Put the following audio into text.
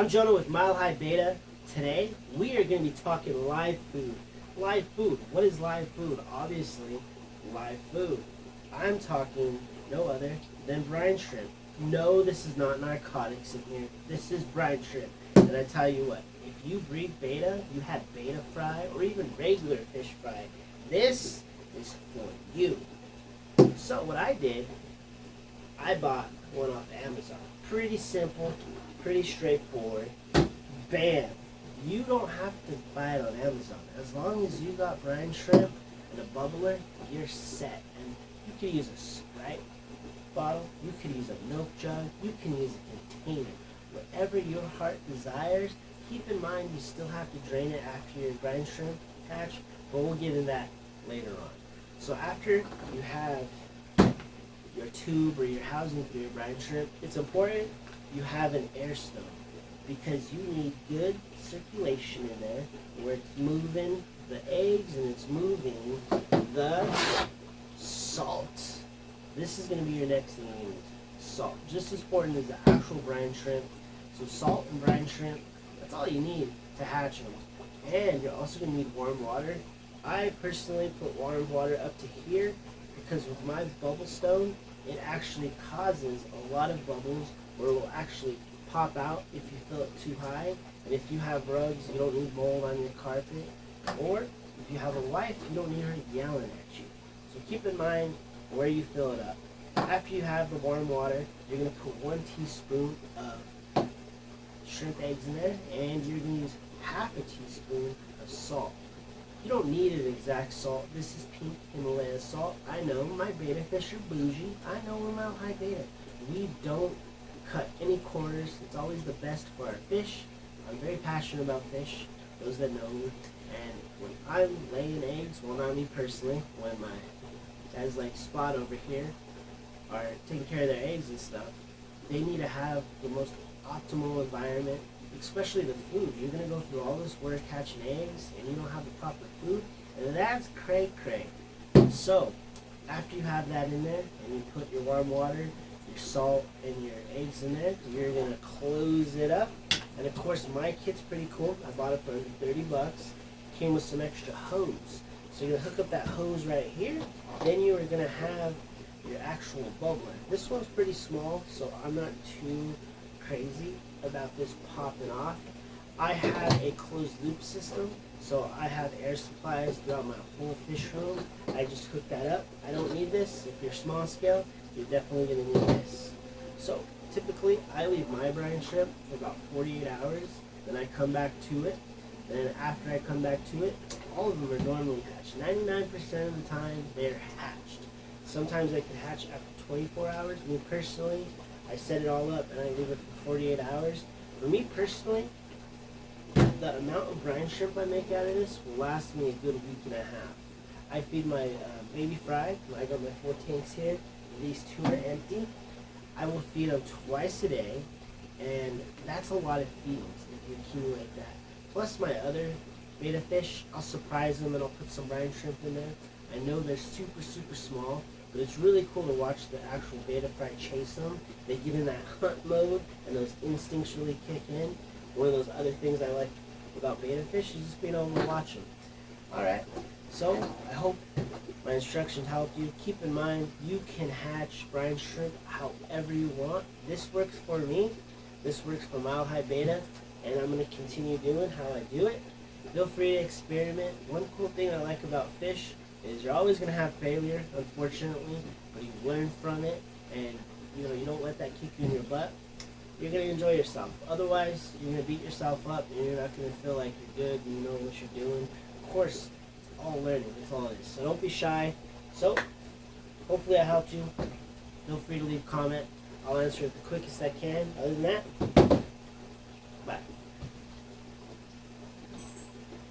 I'm Jonah with Mile High Beta. Today, we are going to be talking live food. Live food. What is live food? Obviously, live food. I'm talking no other than brine shrimp. No, this is not narcotics in here. This is brine shrimp. And I tell you what, if you breed beta, you had beta fry, or even regular fish fry, this is for you. So what I did, I bought one off Amazon. Pretty simple, pretty straightforward. Bam! You don't have to buy it on Amazon. As long as you got brine shrimp and a bubbler, you're set. And you could use a Sprite bottle, you could use a milk jug, you can use a container. Whatever your heart desires. Keep in mind you still have to drain it after your brine shrimp hatch, but we'll get into that later on. So after you have your tube or your housing for your brine shrimp, it's important you have an air stone because you need good circulation in there where it's moving the eggs and it's moving the salt. This is going to be your next thing you need. Salt. Just as important as the actual brine shrimp. So salt and brine shrimp, that's all you need to hatch them. And you're also going to need warm water. I personally put warm water up to here because with my bubble stone, it actually causes a lot of bubbles where it will actually pop out if you fill it too high. And if you have rugs, you don't need mold on your carpet. Or if you have a wife, you don't need her yelling at you. So keep in mind where you fill it up. After you have the warm water, you're going to put 1 teaspoon of shrimp eggs in there, and you're going to use half a teaspoon of salt. You don't need an exact salt. This is pink Himalaya salt. I know my beta fish are bougie. I know we're Mile High Beta. We don't cut any corners. It's always the best for our fish. I'm very passionate about fish, those that know me. And when I'm laying eggs, well, not me personally, when my guys like Spot over here are taking care of their eggs and stuff, they need to have the most optimal environment, especially the food. You're going to go through all this work hatching eggs and you don't have the proper food, and that's cray. So after you have that in there and you put your warm water, your salt, and your eggs in there, you're going to close it up. And of course my kit's pretty cool. I bought it for under 30 bucks. Came with some extra hose. So you're going to hook up that hose right here. Then you are going to have your actual bubbler. This one's pretty small, so I'm not too crazy about this popping off. I have a closed loop system, so I have air supplies throughout my whole fish room. I just hook that up. I don't need this. If you're small scale, you're definitely going to need this. So typically I leave my brine shrimp for about 48 hours, then I come back to it. Then after I come back to it, all of them are normally hatched. 99% of the time they're hatched. Sometimes they can hatch after 24 hours. Me personally, I set it all up and I leave it for 48 hours. For me personally, the amount of brine shrimp I make out of this will last me a good week and a half. I feed my baby fry. I got my 4 tanks here. These 2 are empty. I will feed them twice a day, and that's a lot of feedings if you accumulate that. Plus my other beta fish, I'll surprise them and I'll put some brine shrimp in there. I know they're super small, but it's really cool to watch the actual beta fry chase them. They get in that hunt mode, and those instincts really kick in. One of those other things I like about beta fish is just being able to watch them. Alright, so I hope my instructions helped you. Keep in mind, you can hatch brine shrimp however you want. This works for me. This works for Mile High Beta, and I'm going to continue doing how I do it. Feel free to experiment. One cool thing I like about fish is you're always going to have failure, unfortunately, but you learn from it, and you don't let that kick you in your butt. You're going to enjoy yourself. Otherwise, you're going to beat yourself up, and you're not going to feel like you're good and you know what you're doing. Of course, it's all learning. That's all it is. So don't be shy. So, hopefully I helped you. Feel free to leave a comment. I'll answer it the quickest I can. Other than that,